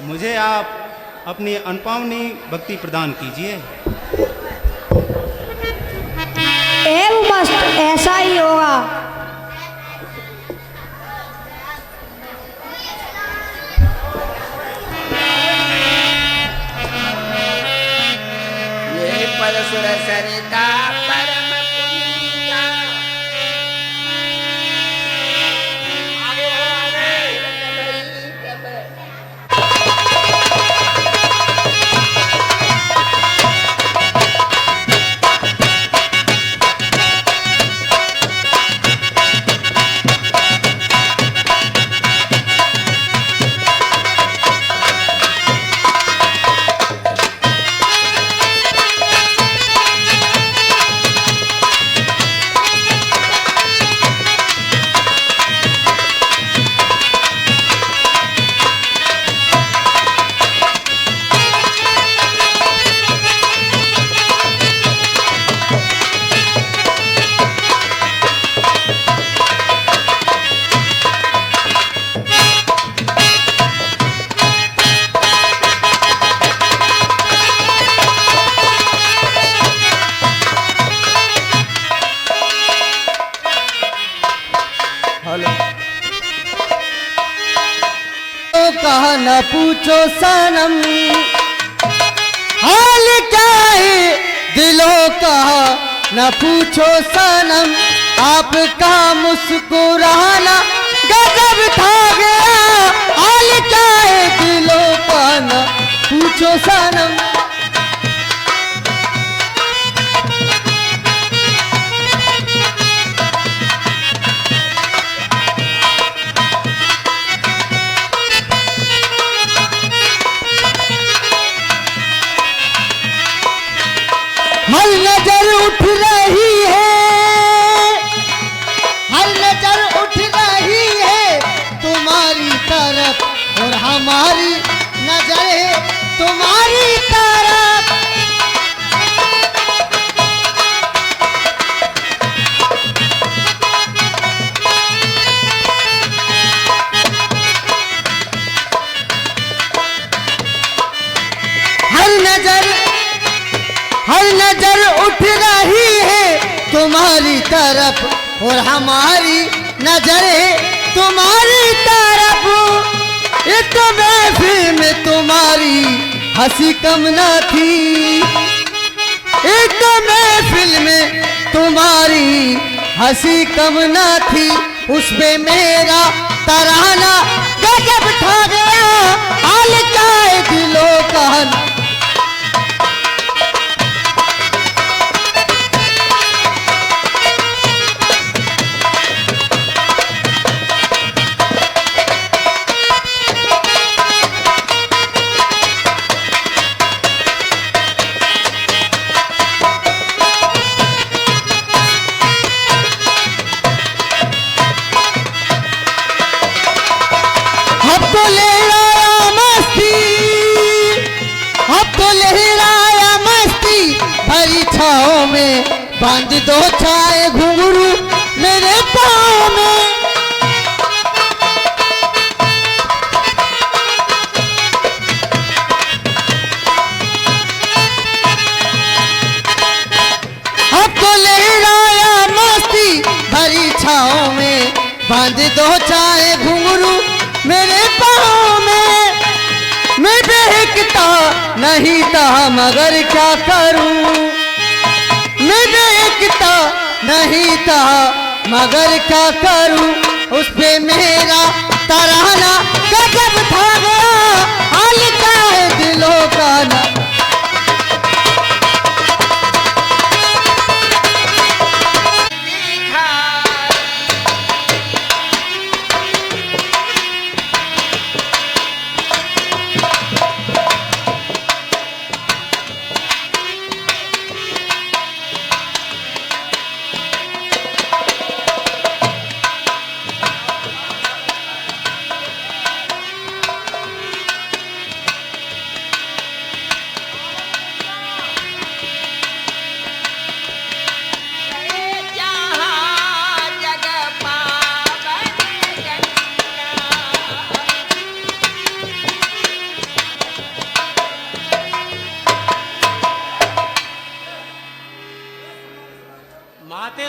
मुझे आप अपनी अनपावनी भक्ति प्रदान कीजिए। बस ऐसा ही होगा। ये परसुर सरिता परम पुनीता। कहा न पूछो सनम, हाल क्या है दिलों का न पूछो सनम। आपका मुस्कुराना गजब था गया, हाल क्या है दिलों का न पूछो सनम। हर नजर उठ रही है, हर नजर उठ रही है तुम्हारी तरफ, और हमारी नजर है तुम्हारी तरफ। हर नजर उठ रही है तुम्हारी तरफ, और हमारी नजर है तुम्हारी तरफ। इस महफिल में तुम्हारी हंसी कम न थी, इस महफिल में तुम्हारी हंसी कम न थी। उस पे मेरा तराना गजब था गया, हाल क्या है दिलों का। अब तो लहराया मस्ती भरी छाओं में, बांध दो छाए घुंघरू मेरे पाँव में। अब तो लहराया मस्ती भरी छाओं में, बांध दो छाए घुंघरू मेरे पाँव में। मैं देखता नहीं था मगर क्या करूं, मैं देखता नहीं था मगर क्या करूं। उस पे मेरा तराना गजब था गया, हाल क्या है दिलों का ना।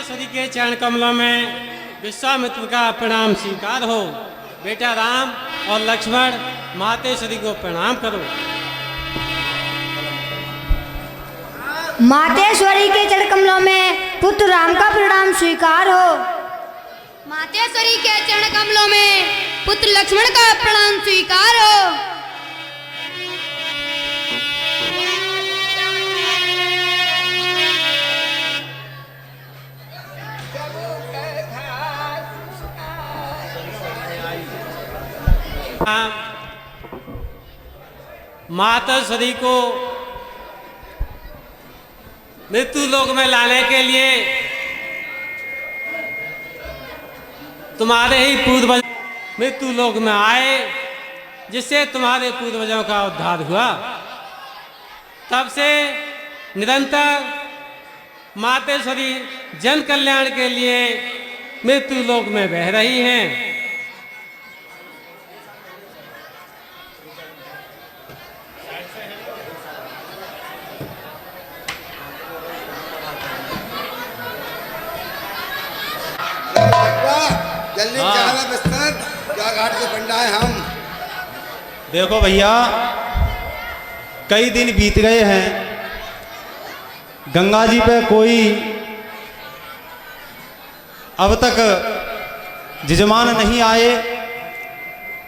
सदी के चरण कमलों में विश्वामित्र का प्रणाम स्वीकार हो। बेटा राम और लक्ष्मण मातेश्वरी को प्रणाम करो। मातेश्वरी के चरण कमलों में पुत्र राम का प्रणाम स्वीकार हो। मातेश्वरी के चरण कमलों में पुत्र लक्ष्मण का प्रणाम स्वीकार हो। मातेश्वरी को मृत्यु लोक में लाने के लिए तुम्हारे ही पूर्वज मृत्यु लोक में आए, जिससे तुम्हारे पूर्वजों का उद्धार हुआ। तब से निरंतर मातेश्वरी जन कल्याण के लिए मृत्यु लोक में बह रही हैं। जल्दी चला बिस्तर, क्या घाट के पंडा है हम। देखो भैया, कई दिन बीत गए हैं, गंगा जी पे कोई अब तक जजमान नहीं आए।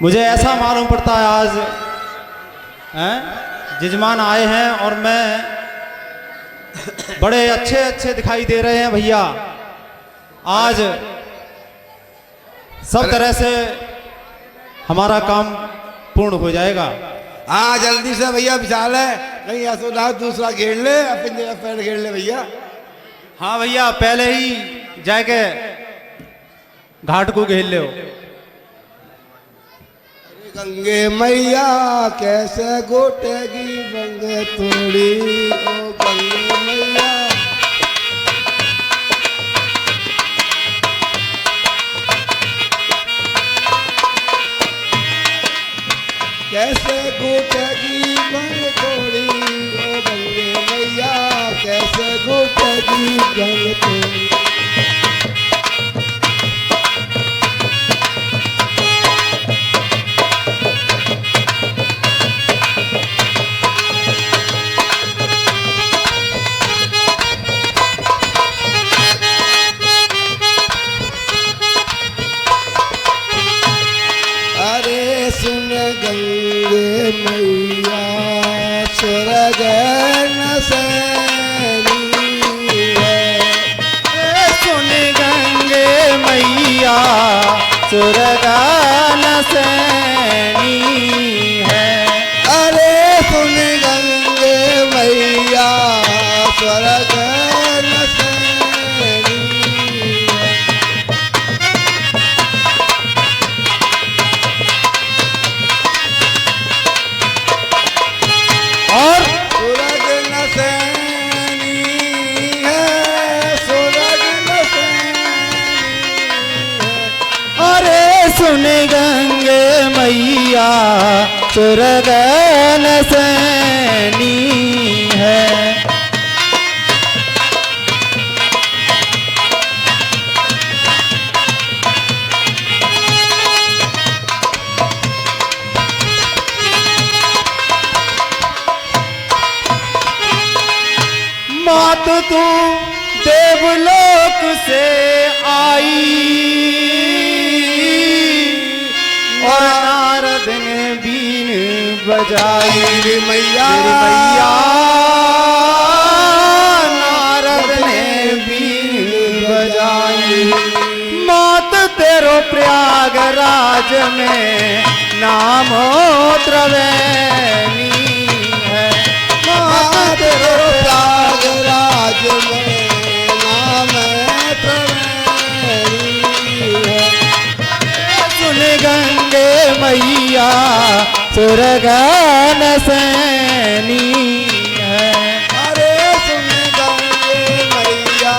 मुझे ऐसा मालूम पड़ता है आज जजमान आए हैं और मैं बड़े अच्छे अच्छे दिखाई दे रहे हैं भैया। आज सब तरह से हमारा काम पूर्ण हो जाएगा। हाँ जल्दी से भैया विशाल है, कहीं ऐसा दूसरा घेर ले, अपनी जगह पैर घेर ले भैया। हाँ भैया, पहले ही जाके घाट को घेर ले। गंगे मैया कैसे गोटेगी बंगे थोड़ी, ओ गंगे मैया। कैसे गोटेगी बंग थोड़ी, ओ गंगे मैया कैसे गोटेगी बंग थोड़ी। अरे सुन गंगे मैया स्वर्ग नसैनी है, सुन गंगे मैया स्वर्ग नसैनी है। अरे सुन गंगे मैया स्वर्ग नसैनी है। और स्वर्ग नसैनी है, स्वर्ग नसैनी है। अरे सुन गंगे मैया स्वर्ग नसैनी है। मात तू देवलोक से आई और नारद ने बीन बजाई। मेरी मैया नारद ने बीन बजाई। मात तेरो प्रयागराज में नाम त्रिवेणी है। मात तेरो प्रयागराज में नाम त्रिवेणी है। सुन गंगे मैया स्वर्ग नसैनी है। अरे सुन गंगे मैया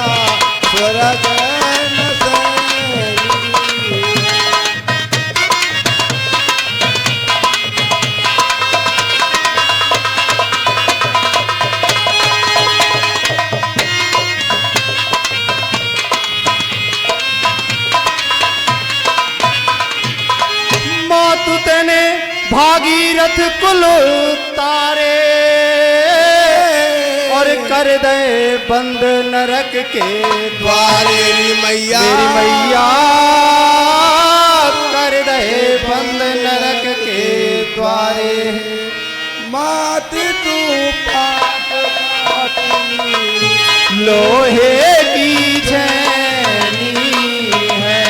स्वर्ग नसैनी है। तीरथ कुल तारे और कर दे बंद नरक के द्वारे री मैया मेरी मैया कर दे बंद नरक के द्वारे। मात तू पाप काटनी लोहे की छेनी है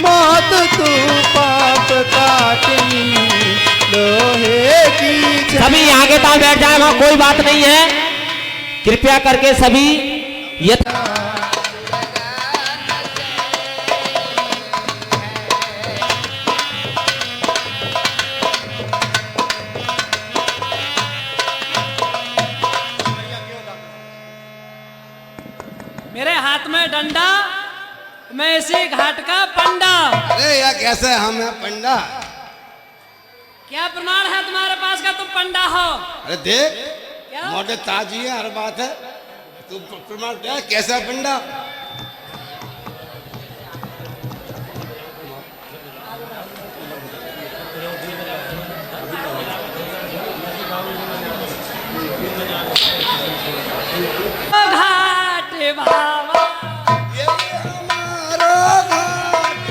मौत तू पाप काटनी लोहे की छेनी। सभी यहाँ के पास बैठ जाएगा, कोई बात नहीं है, कृपया करके सभी ये मेरे हाथ में डंडा, मैं इसी घाट का पंडा। अरे यार कैसे हम हैं पंडा? क्या प्रमाण है तुम्हारे पास का तुम पंडा हो? अरे देख क्या? मोटे ताजी है, हर बात है, तू प्रमाण क्या कैसा पंडा? घाट बाबा ये हमारा घाट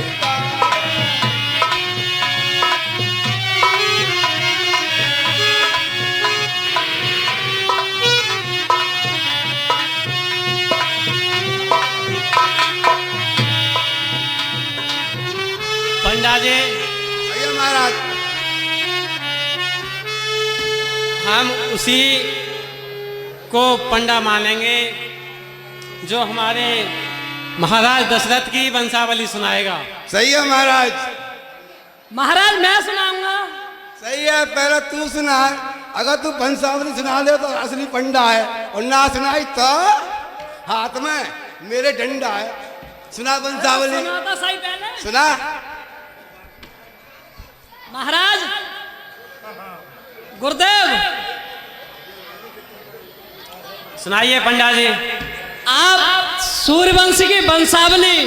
पंडा जी भैया महाराज हम उसी को पंडा मानेंगे जो हमारे महाराज दशरथ की वंशावली सुनाएगा। सही है महाराज, महाराज मैं सुनाऊंगा। सही है, पहले तू सुना। अगर तू वंशावली सुना दे तो असली पंडा है, और ना सुनाई तो हाथ में मेरे डंडा है। सुना वंशावली, सुना तो सही पहले। सुना। महाराज गुरुदेव सुनाइए पंडा जी। आप सूर्यवंशी की वंशावली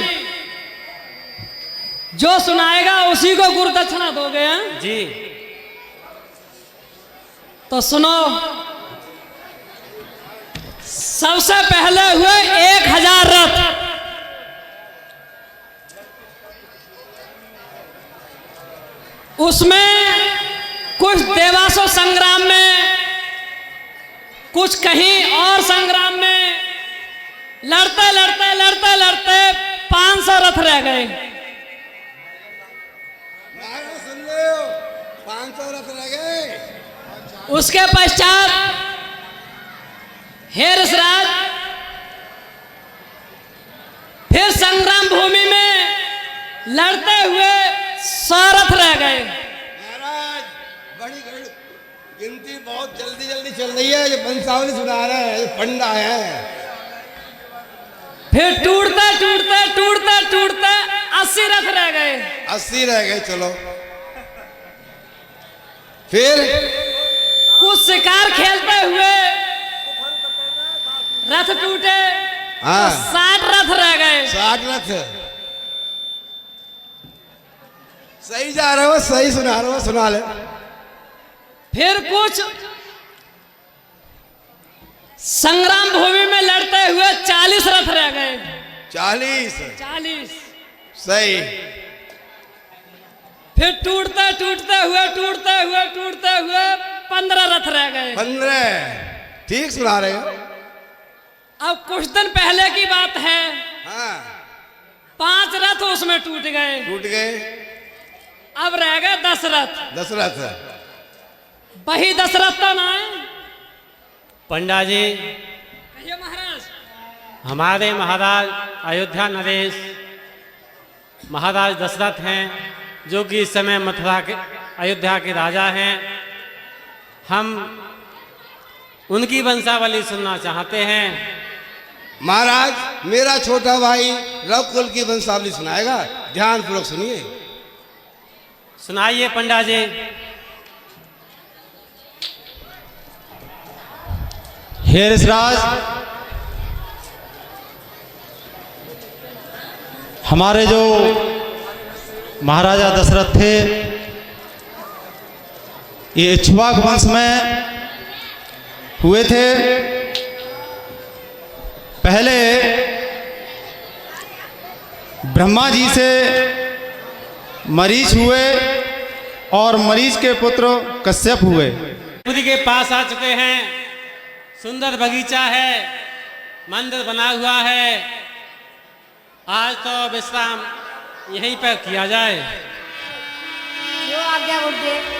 जो सुनाएगा उसी को गुरु दक्षिणा दोगे हैं? जी तो सुनो। सबसे पहले हुए 1000 रथ, उसमें कुछ देवासुर संग्राम में, कुछ कहीं और संग्राम में लड़ते लड़ते लड़ते लड़ते 500 रथ रह गए। महाराज सुन लो, 500 रथ रह गए। उसके पश्चात हे ऋषराज फिर संग्राम भूमि में लड़ते हुए 100 रथ रह गए। महाराज बड़ी गिनती बहुत जल्दी जल्दी चल रही है, ये वंशावली सुना रहे हैं, ये पंडा है। फिर टूटते टूटते टूटते टूटते 80 रथ रह गए। 80 रह गए। चलो फिर कुछ शिकार खेलते हुए रथ टूटे, हाँ। तो 60 रथ रह गए। 60 रथ। सही जा रहे हो, सही सुना रहे हो, सुना ले। फिर कुछ संग्राम भूमि में लड़ते हुए 40 रथ रह गए। 40। 40। सही। फिर टूटते टूटते हुए टूटते हुए टूटते हुए 15 रथ रह गए। 15। ठीक सुना रहे हो। अब कुछ दिन पहले की बात है, हाँ। 5 रथ उसमें टूट गए। टूट गए। अब रह गए 10 रथ। 10 रथ। वही 10 रथ तो ना है। पंडा जी कहिए महाराज। हमारे महाराज अयोध्या नरेश महाराज दशरथ हैं, जो कि इस समय मथुरा के अयोध्या के राजा हैं। हम उनकी वंशावली सुनना चाहते हैं। महाराज मेरा छोटा भाई रघुकुल की वंशावली सुनाएगा, ध्यान पूर्वक सुनिए। सुनाइए पंडा जी। हे ऋषराज, हमारे जो महाराजा दशरथ थे ये इक्ष्वाक वंश में हुए थे। पहले ब्रह्मा जी से मरीच हुए और मरीच के पुत्र कश्यप हुए। पुरी के पास आ चुके हैं। सुंदर बगीचा है, मंदिर बना हुआ है। आज तो विश्राम यहीं पर किया जाए। जो आज्ञा गुरुदेव।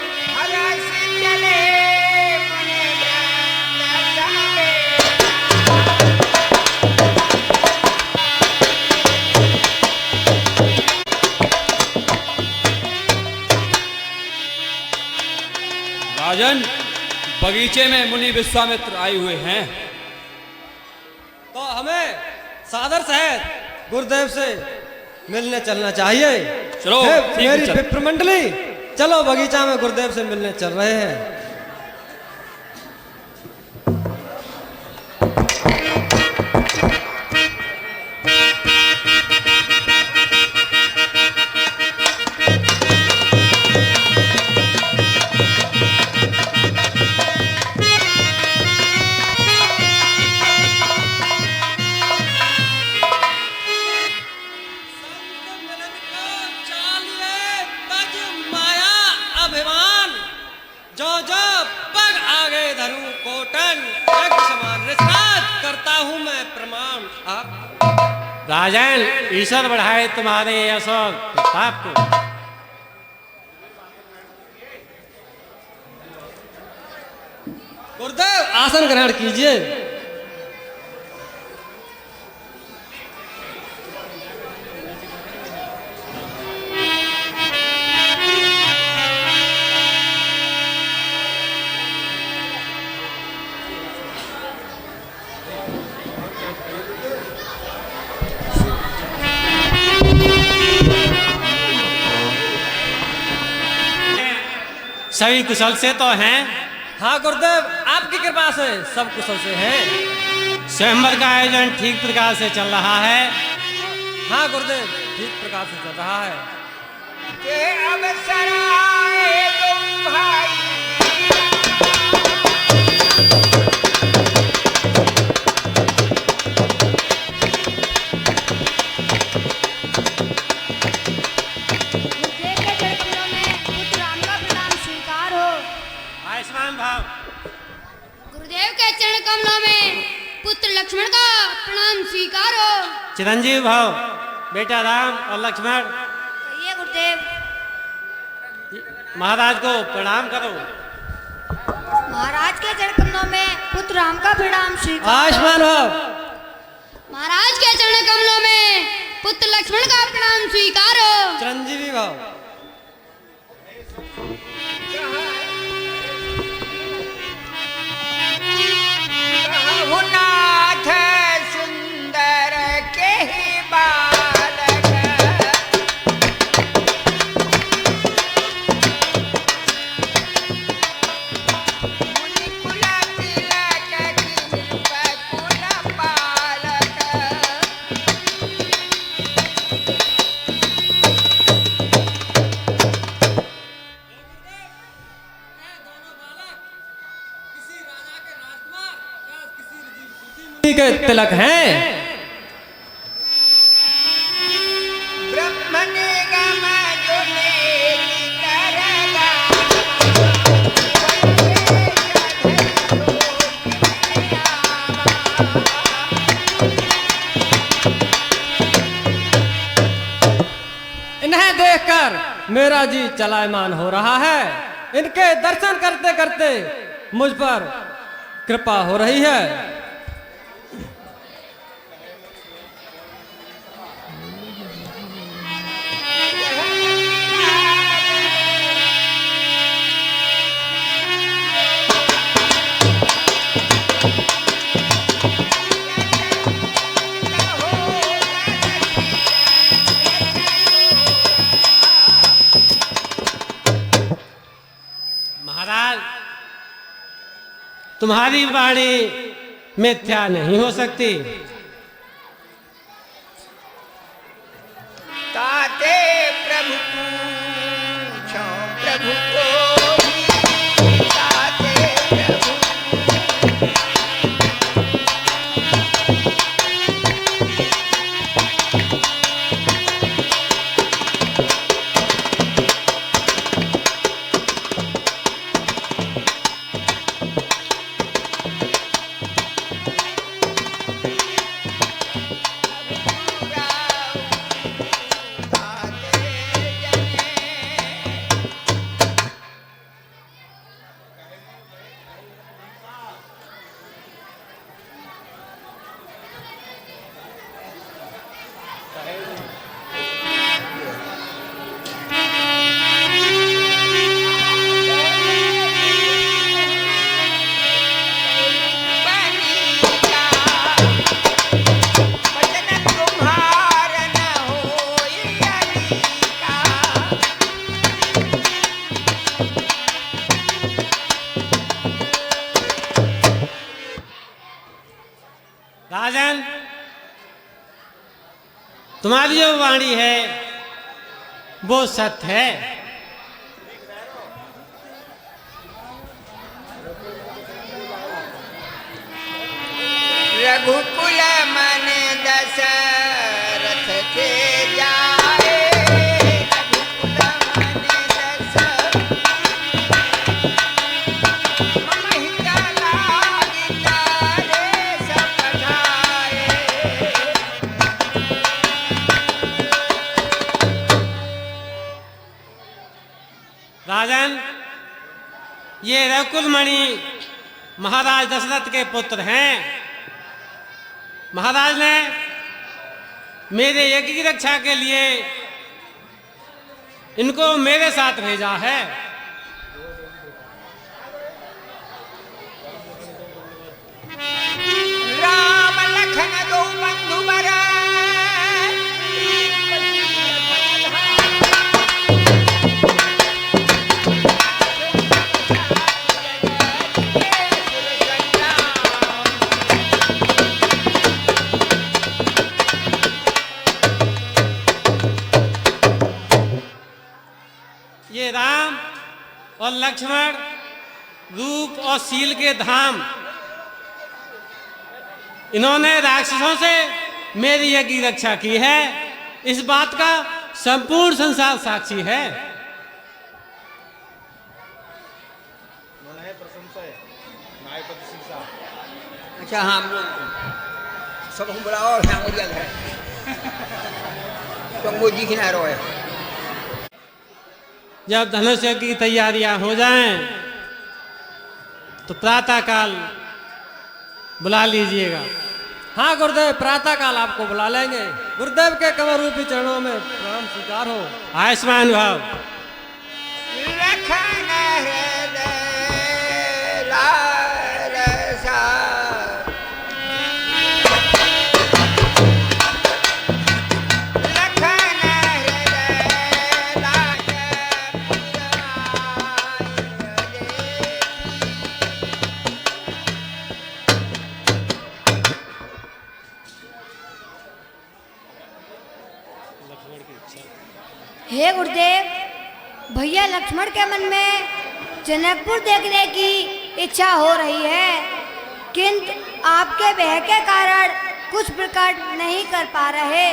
राजन, बगीचे में मुनि विश्वामित्र आए हुए हैं, तो हमें सादर सहित गुरुदेव से मिलने चलना चाहिए। चलो, ठीक है, मेरी चल। विप्र मंडली, चलो बगीचा में गुरुदेव से मिलने चल रहे हैं। राजन, ईश्वर बढ़ाए तुम्हारे यश और प्रताप को। गुरुदेव आसन ग्रहण कीजिए। सभी कुशल से तो हैं। हाँ गुरुदेव, आपकी कृपा से सब कुशल से हैं। स्वयंवर का आयोजन ठीक प्रकार से चल रहा है। हाँ गुरुदेव, ठीक प्रकार से चल रहा है। गुरुदेव के चरण कमलों में पुत्र राम का प्रणाम स्वीकार हो। आयुष्मान भाव। गुरुदेव के चरण कमलों में पुत्र लक्ष्मण का प्रणाम स्वीकार हो। चिरंजीव भाव, बेटा राम और लक्ष्मण। कहिए गुरुदेव। महाराज को प्रणाम करो। महाराज के चरण कमलों में पुत्र राम का प्रणाम स्वीकार। आयुष्मान भाव। महाराज के चरण कमलों में पुत्र लक्ष्मण का प्रणाम स्वीकार हो। चिरंजीवी भाव। सुंदर के बालक मुनिकुल तिलक कुल पालक। के तिलक हैं। ब्रह्म निगम जो नेति करगा, इन्हें देखकर मेरा जी चलायमान हो रहा है। इनके दर्शन करते करते मुझ पर कृपा हो रही है। महाराज, तुम्हारी वाणी मिथ्या नहीं हो सकती। ताते प्रभु पूछो प्रभु को तुम्हारी जो वाणी है वो सत्य है। रघुकुल मन दशरथ के जाए, रघुकुल मन दशरथ महिता लागिता रे सब पठाए। राजन, ये रघुकुल मणि महाराज दशरथ के पुत्र हैं। महाराज ने मेरे यज्ञ की रक्षा के लिए इनको मेरे साथ भेजा है। राम लखन दो बंधु बरा, ये राम और लक्ष्मण रूप और शील के धाम, इन्होंने राक्षसों से मेरी यज्ञ की रक्षा की है। इस बात का संपूर्ण संसार साक्षी है। अच्छा हाँ सब हम बुलाओ और हाँ मुझे है तो मुझे की ना रोए। जब धनुष यज्ञ की तैयारियां हो जाएं तो प्रातः काल बुला लीजिएगा। हाँ गुरुदेव, प्रातः काल आपको बुला लेंगे। गुरुदेव के कमर रूपी चरणों में प्रणाम स्वीकार हो। आयुष्मान भाव। लखन हृदय लालसा, लखन हृदय हे गुरुदेव, भैया लक्ष्मण के मन में जनकपुर देखने की इच्छा हो रही है, किंतु आपके भय के कारण कुछ प्रकट नहीं कर पा रहे।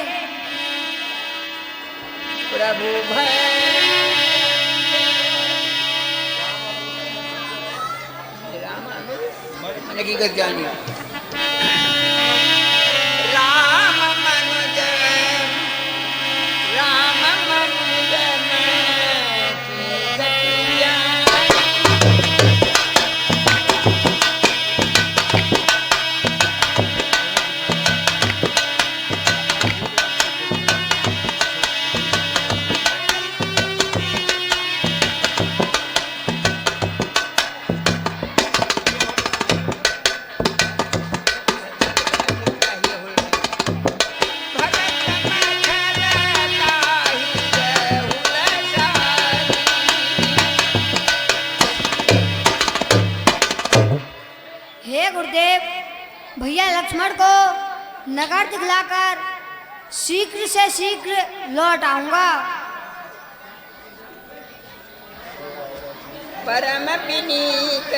प्रभु भय मन की कर जानी राम मनुज, राम मनुज में की गतिया। हे गुरुदेव, भैया लक्ष्मण को नगर दिखलाकर शीघ्र से शीघ्र लौट आऊंगा। परम विनीत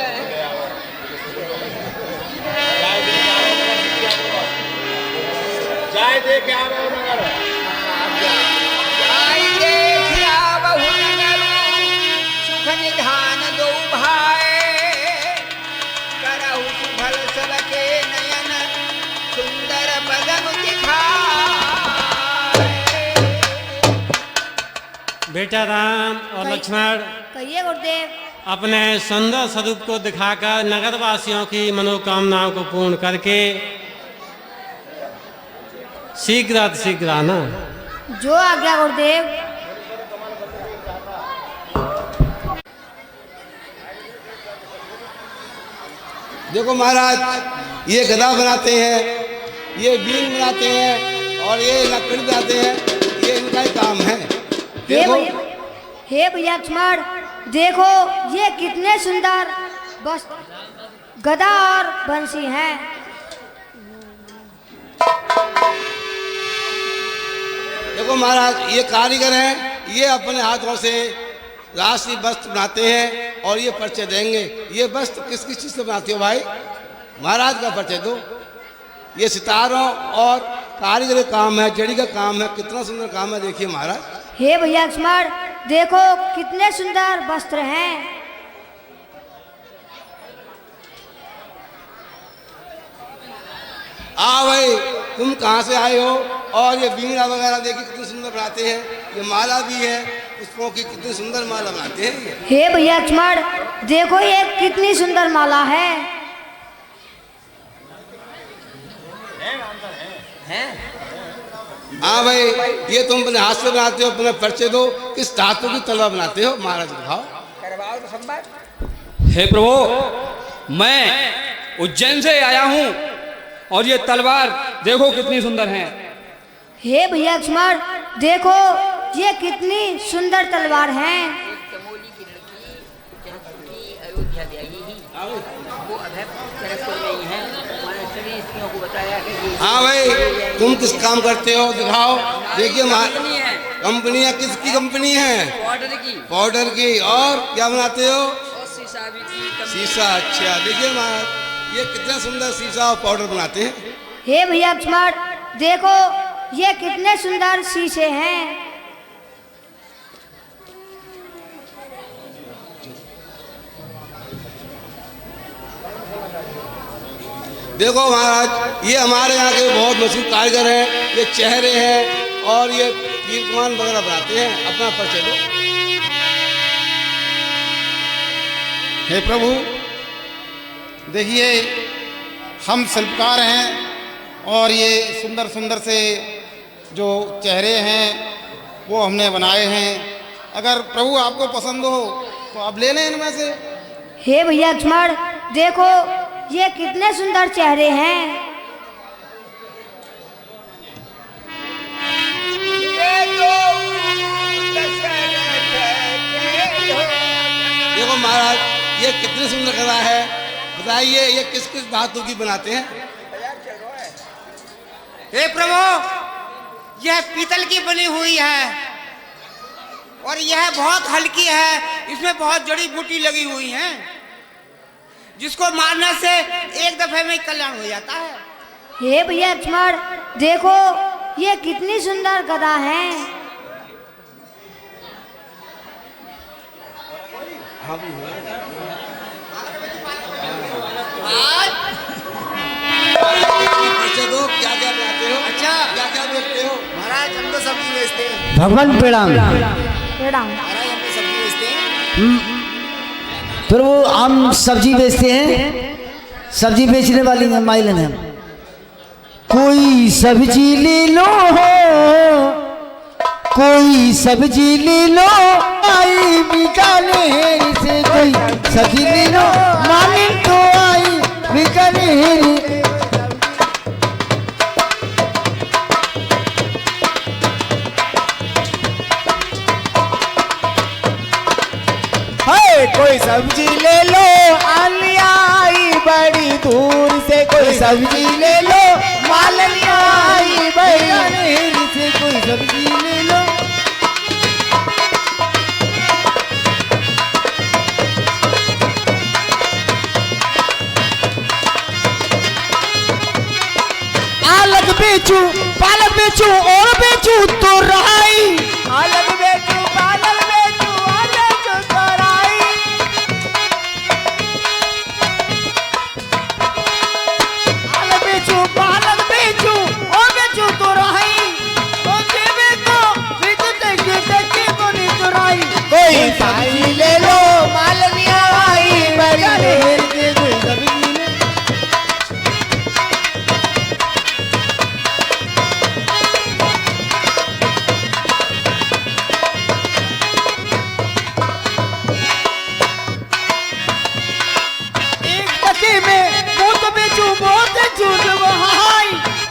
जाए देख आओ नगर, जाय देखिया बहु नगर, सुख निधान दो भाई, करहु सुभल सबके नयन, सुंदर बदन दिखाए। बेटा राम और लक्ष्मण कहिए गुरुदेव। अपने सुंदर स्वरूप को दिखाकर नगरवासियों की मनोकामनाओं को पूर्ण करके शीघ्र आना। जो आज्ञा गुरुदेव। देखो महाराज, ये गदा बनाते हैं, ये बीन बनाते हैं और ये लकड़ी बनाते हैं, ये इनका ही काम है। देखो हे भैया लक्ष्मण, देखो ये कितने सुंदर बस गदा और बंसी हैं। देखो महाराज, ये कारीगर हैं, ये अपने हाथों से राशि वस्त्र बनाते हैं और ये परिचय देंगे। ये वस्त्र किस किस चीज़ से बनाते हो भाई? महाराज का परिचय दो। ये सितारों और कारीगर का काम है, जड़ी का काम है, कितना सुंदर काम है। देखिए महाराज। हे भैया लक्ष्मण, देखो कितने सुंदर वस्त्र हैं। भाई, तुम कहाँ से आए हो? और ये बीड़ा वगैरह देखिए कितनी सुंदर बनाते हैं। ये माला भी है पुष्पों की, कितनी सुंदर माला बनाते हैं। हे भैया लक्ष्मण, देखो ये कितनी सुंदर माला है। हाँ भाई, ये तुम अपने हाथ से बनाते हो, अपने परिचय दो। किस धातु की तलवार बनाते हो? महाराज दिखाओ। हे प्रभु, मैं उज्जैन से आया हूँ और ये तलवार देखो कितनी सुंदर है। हे भैया लक्ष्मण, देखो ये कितनी सुंदर तलवार है। चमोली की लड़की जहाँ की अयोध्या गई वो अभयपुर में ही है। हमारे सभी स्त्रियों को बताया कि हाँ भाई, तुम किस काम करते हो? दिखाओ। देखिए कंपनी है। किसकी कंपनी है? पाउडर की। पाउडर की। और क्या बनाते हो? और शीशा भी की। शीशा। अच्छा, देखिए महाराज, ये कितना सुंदर शीशा और पाउडर बनाते हैं। हे भैया लक्ष्मण, देखो ये कितने सुंदर शीशे हैं। देखो महाराज, ये हमारे यहाँ के बहुत मशहूर कारीगर हैं। ये चेहरे हैं और ये कीर्तमान वगैरह बनाते हैं। अपना परिचय दो। हे प्रभु, देखिए हम शिल्पकार हैं और ये सुंदर सुंदर से जो चेहरे हैं वो हमने बनाए हैं। अगर प्रभु आपको पसंद हो तो आप ले लें इनमें से। हे भैया लक्ष्मण, देखो ये कितने सुंदर चेहरे हैं। देखो महाराज, ये कितनी सुंदर कला है। बताइए ये किस किस धातु की बनाते हैं? हे प्रभु, यह पीतल की बनी हुई है और यह बहुत हल्की है। इसमें बहुत जड़ी बूटी लगी हुई है, जिसको मारने से एक दफे में कल्याण हो जाता है। हे भैया लक्ष्मण, देखो ये कितनी सुंदर गदा है। दो, क्या क्या बनाते हो? अच्छा, क्या क्या बेचते हो? महाराज हम तो सब्जी बेचते हैं। भगवान प्रणाम। प्रणाम। महाराज हम तो सब्जी बेचते हैं। प्रभु हम सब्जी बेचते हैं, सब्जी बेचने वाली है माइलन है। कोई सब्जी ले लो, कोई सब्जी ले लो, आई बिकाने से कोई सब्जी ले लो, मालिक तो आई बिकाने। कोई सब्जी ले लो, आलिया आई बड़ी दूर से। कोई सब्जी ले लो, मालिया आई बड़ी दूर से। कोई सब्जी ले लो। आलग बेचू, पालक बेचू और बेचू तो रहाई। आलग बेचू, पालक बेचू और बेचू तो रहाई। आलग बेचू, पालक बेचू और बेचू तो रहाई। तो देवे तो बिक देगी देगी बोली तो रहाई। कोई सब्जी ले लो, मालविया आई बड़ी ढेर के। कोई सब्जी ले।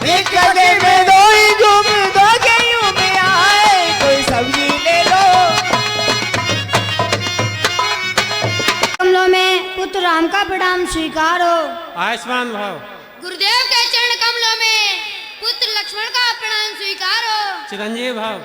एक गले में दो ही झूम, दो गेहूं में आए। कोई सब्जी ले लो। कमलों में पुत्र राम का प्रणाम स्वीकार हो। आयुष्मान भाव। गुरुदेव के चरण कमलों में पुत्र लक्ष्मण का प्रणाम स्वीकारो। चिरंजीव भाव।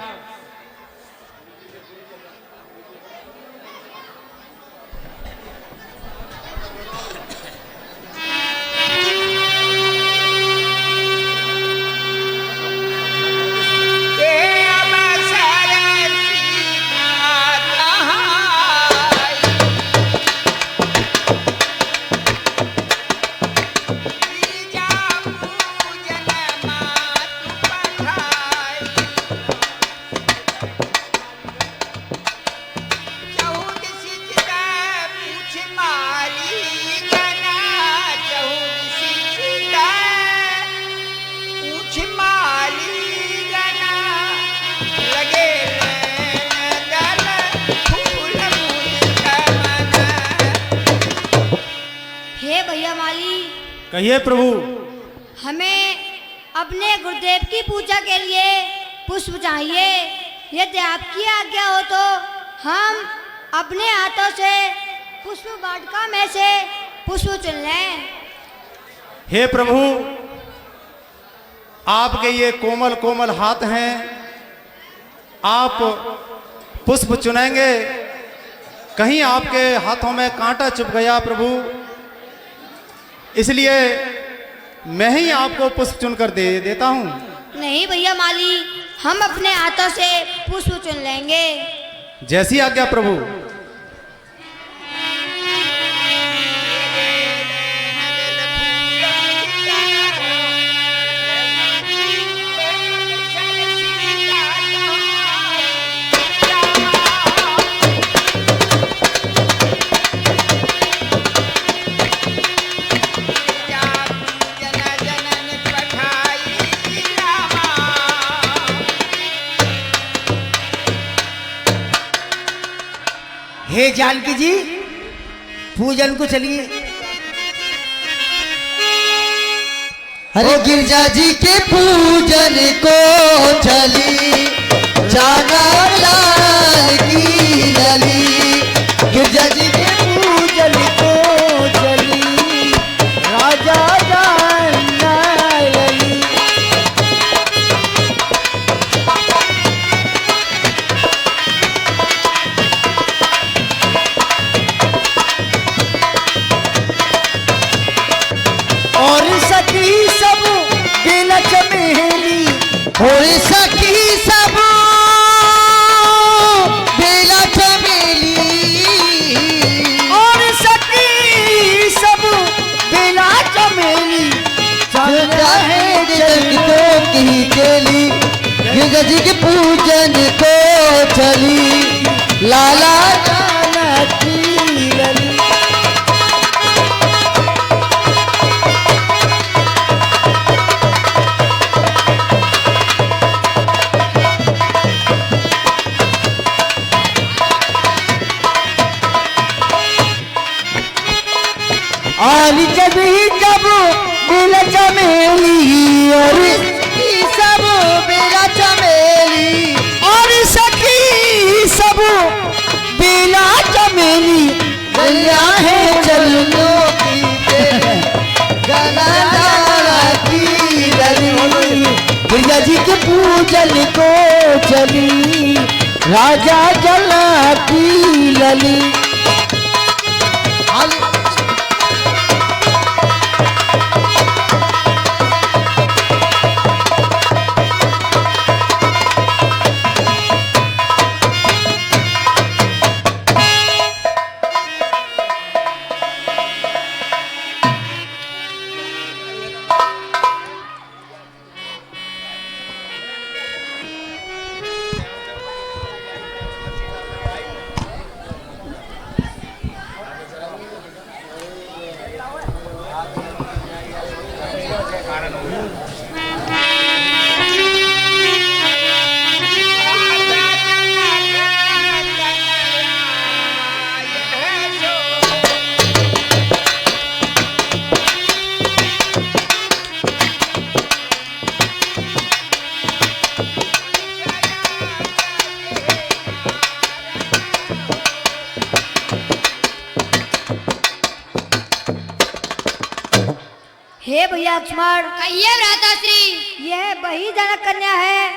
कहिए प्रभु। हमें अपने गुरुदेव की पूजा के लिए पुष्प चाहिए। यदि आपकी आज्ञा हो तो हम अपने हाथों से पुष्प वाटिका में से पुष्प चुन लें। हे प्रभु, आपके ये कोमल कोमल हाथ हैं, आप पुष्प चुनेंगे, कहीं आपके हाथों में कांटा चुभ गया प्रभु, इसलिए मैं ही आपको पुष्प चुनकर दे देता हूँ। नहीं भैया माली, हम अपने हाथों से पुष्प चुन लेंगे। जैसी आज्ञा प्रभु। हे जानकी जी, पूजन को चलिए। अरे गिरजा जी के पूजन को चली, जाना लाल की लली। गिरजा जी के पूजन को चली, राजा जाना लली। और सखी सब बेला चमेली, और सखी सब बेला चमेली, और सखी सब बेला चमेली। चलता है जगतों की चली। गिरजा जी के पूजन को चली, लाला जाना की लली। आली जबी जब बेला चमेली, और सब बेला चमेली, और सखी सब बेला चमेली। गलिया है चलो की गला की लली। गिरजा जी के पूजन को चली, राजा जला की लली। हे भैया लक्ष्मण, कहिए भ्राताश्री। यह वही जनक कन्या है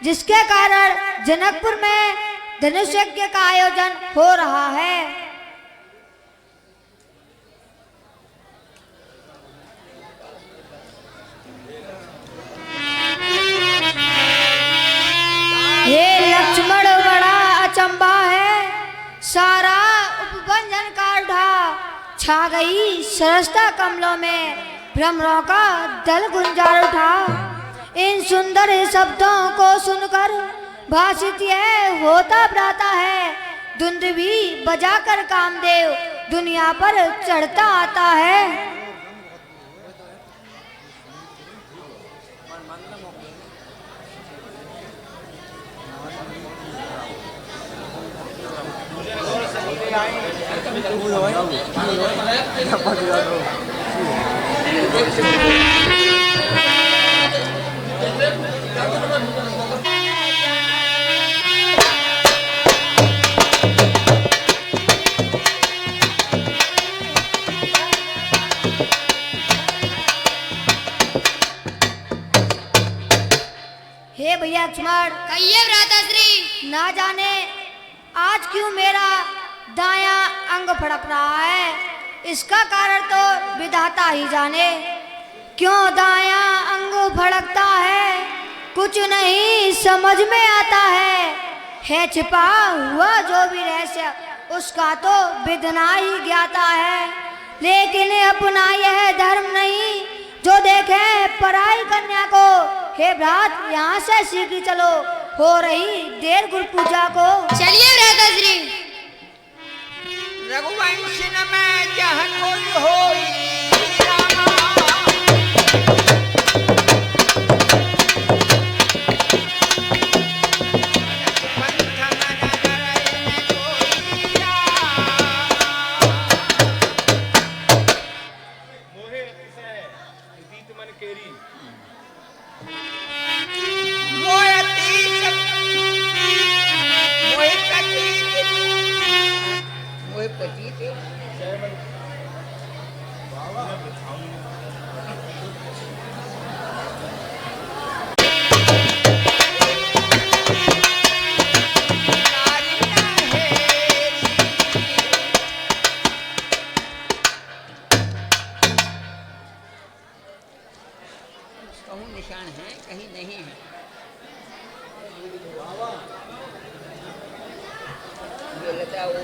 जिसके कारण जनकपुर में धनुष यज्ञ का आयोजन हो रहा है। हे लक्ष्मण, बड़ा अचंबा है, सारा उपवन जनकार ढा छा गई सरसता कमलों में, भ्रमरों का दल गुंजार उठा। इन सुंदर शब्दों को सुनकर भाषित यह होता भ्राता है, धुंध भी बजाकर कामदेव दुनिया पर चढ़ता आता है। हे भैया लक्ष्मण, कहिए भ्राताश्री। ना जाने आज क्यों मेरा दाया अंग फड़क रहा है, इसका कारण तो विधाता ही जाने। क्यों दाया अंग फड़कता है कुछ नहीं समझ में आता है छिपा हुआ जो भी रहस्य उसका तो विधना ही ज्ञाता है। लेकिन अपना यह धर्म नहीं जो देखे पराई कन्या को। हे भ्रात, यहाँ से शीघ्र चलो, हो रही देर गुरु पूजा को। चलिए भ्राताश्री। रघुवंश में जहाँ कोई होई रामा, कहूँ निशान है कहीं नहीं है। जो लता वो